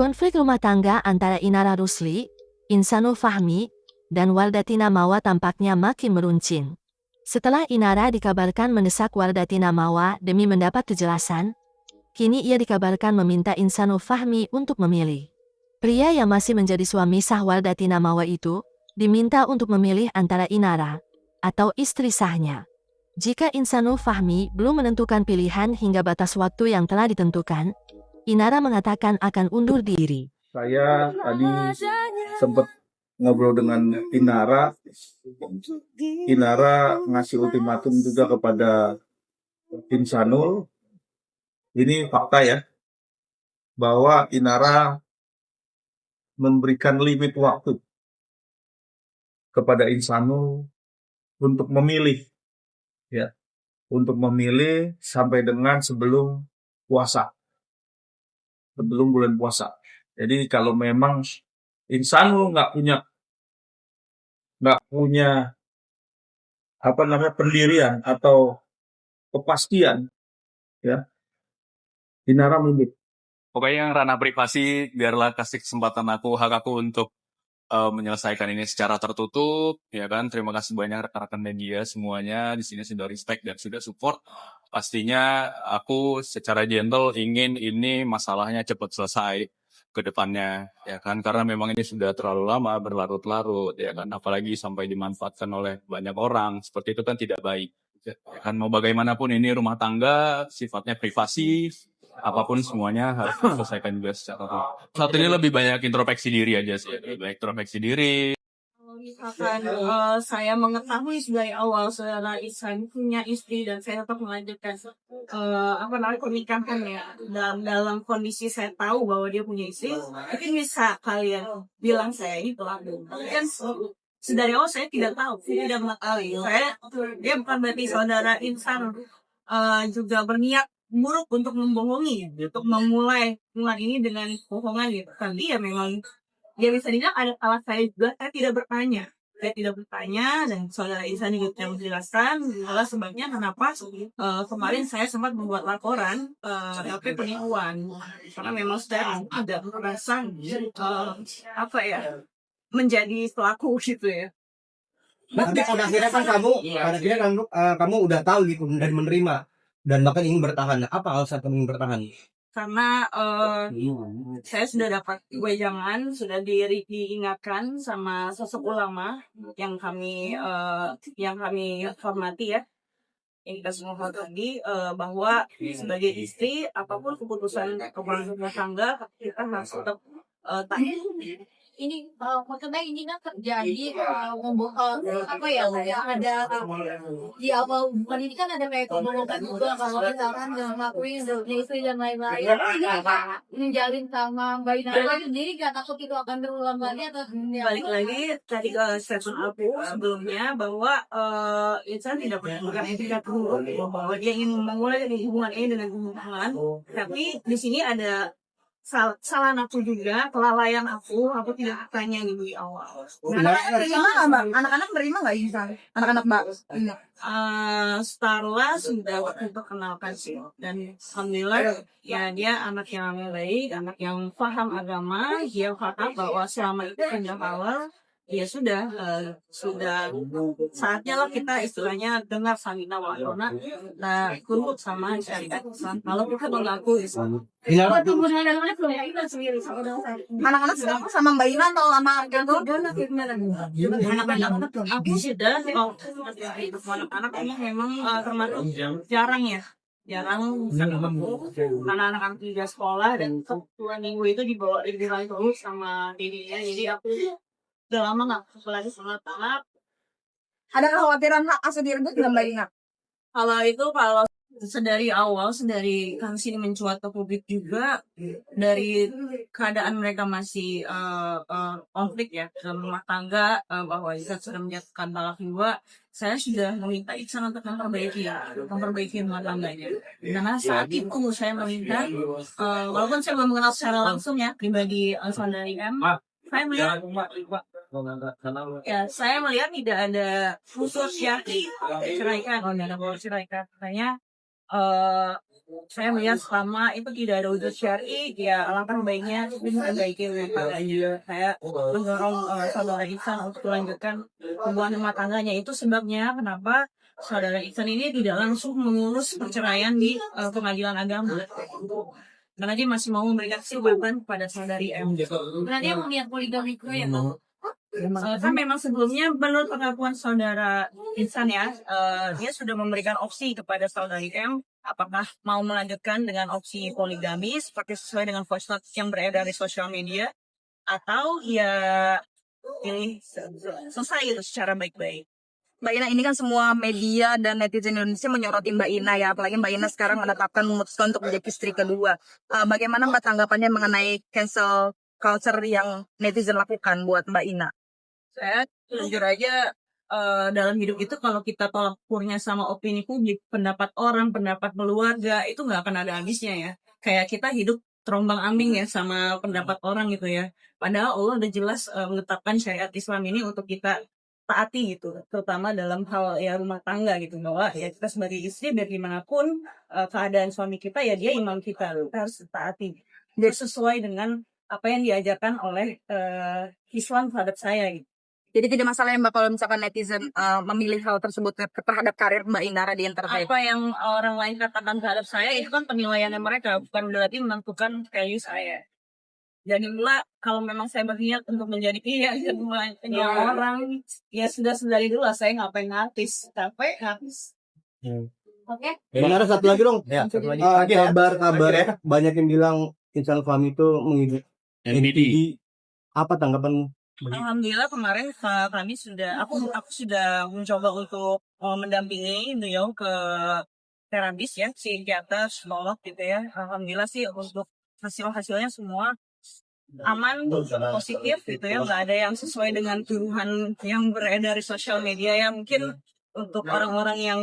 Konflik rumah tangga antara Inara Rusli, Insanul Fahmi, dan Wardatina Mawa tampaknya makin meruncing. Setelah Inara dikabarkan mendesak Wardatina Mawa demi mendapat kejelasan, kini ia dikabarkan meminta Insanul Fahmi untuk memilih. Pria yang masih menjadi suami sah Wardatina Mawa itu, diminta untuk memilih antara Inara atau istri sahnya. Jika Insanul Fahmi belum menentukan pilihan hingga batas waktu yang telah ditentukan, Inara mengatakan akan undur diri. Saya tadi sempat ngobrol dengan Inara. Inara ngasih ultimatum juga kepada Insanul. Ini fakta ya, bahwa Inara memberikan limit waktu kepada Insanul untuk memilih, ya, untuk memilih sampai dengan sebelum puasa. Sebelum bulan puasa. Jadi kalau memang Insanul nggak punya pendirian atau kepastian, ya, Inara mundur. Pokoknya yang ranah privasi biarlah kasih kesempatan hak aku untuk menyelesaikan ini secara tertutup, ya kan. Terima kasih banyak rekan-rekan media semuanya di sini sudah respect dan sudah support. Pastinya aku secara gentle ingin ini masalahnya cepat selesai ke depannya, ya kan, karena memang ini sudah terlalu lama berlarut-larut, ya kan, apalagi sampai dimanfaatkan oleh banyak orang, seperti itu kan tidak baik, ya kan. Mau bagaimanapun ini rumah tangga, sifatnya privasi, apapun semuanya harus diselesaikan juga secara saat ini lebih banyak introspeksi diri aja sih, lebih banyak introspeksi diri. Misalkan saya mengetahui dari awal saudara Ihsan punya istri dan saya tetap melanjutkan pernikahan ya, dan dalam kondisi saya tahu bahwa dia punya istri, mungkin bisa kalian bilang saya ini pelaku. Kan sedari awal saya tidak tahu, tidak mengetahui. Dia bukan berarti saudara Ihsan juga berniat buruk untuk membohongi, untuk memulai ini dengan bohongan gitu. Tapi ya memang dia bisa dibilang ada salah saya juga, saya tidak bertanya dan saudara Ihsan juga yang menjelaskan adalah sebabnya kenapa kemarin saya sempat membuat laporan LP penipuan, karena memang saya ada merasa menjadi pelaku gitu ya. Tapi pada akhirnya kan kamu udah tahu gitu dan menerima dan bahkan ingin bertahan. Apa alasan kamu ingin bertahan? Karena saya sudah dapat wejangan, sudah diingatkan sama sosok ulama yang kami hormati ya, yang kita semua hormati, bahwa sebagai istri apapun keputusan rumah tangga kita harus tetap taat. Ini maksudnya ini kan terjadi ada di awal hubungan ini kan ada kayak kebohongan juga kalau misalkan nggak ngelakuin istri dan lain-lain. Menjalin sama Mbak Inara sendiri nggak takut itu akan berulang lagi atau balik lagi tadi ke statement aku sebelumnya bahwa Ihsan tidak buruk bahwa dia ingin memulai hubungan ini dengan hubungan, tapi di sini ada salah aku juga, kelalaian aku tidak bertanya di awal. Anak-anak terima nggak Ihsan? Anak-anak Mbak? Starla sudah diperkenalkan sih, dan alhamdulillah ya dia anak yang baik, anak yang paham agama, dia paham bahwa selama itu sejak awal ya sudah saatnya lah kita istilahnya dengar samina wa atona, nah tunduk sama syariat Islam. Kalau kita mengaku Islam, Anak-anak sekarang sama Mbak Ina atau sama anak-anak aku sudah anak-anak ini memang termasuk jarang karena anak-anak juga sekolah dan Sabtu Minggu itu dibawa terus sama dirinya, jadi aku udah lama nggak lagi sama anak. ada kekhawatiran hak asuh direbut nggak Mbak Ina? Kalau sedari awal, sedari kasus ini mencuat ke publik juga, dari keadaan mereka masih konflik ya dalam rumah tangga, bahwa Ihsan sudah menyatakan talak 2, saya sudah meminta Ihsan untuk memperbaiki rumah tangganya. Karena saat itu saya meminta, walaupun saya belum mengenal secara langsung ya pribadi saudari M, saya melihat tidak ada khusus yang diceraikan, katanya saya melihat selama itu tidak ada wujud syar'i, ya alangkah baiknya diperbaiki rumah tangganya. Saya mendorong saudara Ihsan untuk melanjutkan hubungan rumah tangganya. Itu sebabnya kenapa saudara Ihsan ini tidak langsung mengurus perceraian di pengadilan agama. Karena dia masih mau memberikan kesempatan kepada saudari M. Karena dia mau niat poligami juga ya. Kan memang sebelumnya menurut pengakuan saudara Ihsan ya, dia sudah memberikan opsi kepada saudari M apakah mau melanjutkan dengan opsi poligami seperti sesuai dengan voice note yang beredar di sosial media, atau ya pilih selesai itu secara baik-baik. Mbak Ina, ini kan semua media dan netizen Indonesia menyoroti Mbak Ina ya, apalagi Mbak Ina sekarang menetapkan memutuskan untuk menjadi istri kedua. Bagaimana Mbak tanggapannya mengenai cancel culture yang netizen lakukan buat Mbak Ina? Saya jujur aja dalam hidup itu kalau kita tolak ukurnya sama opini publik, pendapat orang, pendapat keluarga, itu nggak akan ada habisnya ya. Kayak kita hidup terombang ambing ya sama pendapat orang gitu ya. Padahal Allah udah jelas menetapkan syariat Islam ini untuk kita taati gitu, terutama dalam hal ya rumah tangga gitu, bahwa ya kita sebagai istri biar gimana pun keadaan suami kita ya dia imam kita harus taati. Dia sesuai dengan apa yang diajarkan oleh Islam terhadap saya gitu. Jadi tidak masalah ya Mbak kalau misalkan netizen memilih hal tersebut terhadap karir Mbak Ina di entertain. Apa yang orang lain katakan terhadap saya itu kan penilaiannya mereka, bukan berarti menentukan value saya. Jadi pula kalau memang saya berniat untuk menjadi orang, ya sudah dari dulu lah saya ngapain ngatis, capek ngatis. Oke. Benar, satu lagi dong. Ya, satu lagi. Kabar banyak yang bilang Ihsan Fahmi itu mengikuti NPD. Apa tanggapan? Alhamdulillah kemarin kami sudah, aku sudah mencoba untuk mendampingi beliau ke terapis ya, psikiater, psikolog gitu ya. Alhamdulillah sih untuk hasilnya semua aman, positif gitu ya, nggak ada yang sesuai dengan tuduhan yang beredar di sosial media ya. Mungkin untuk orang-orang yang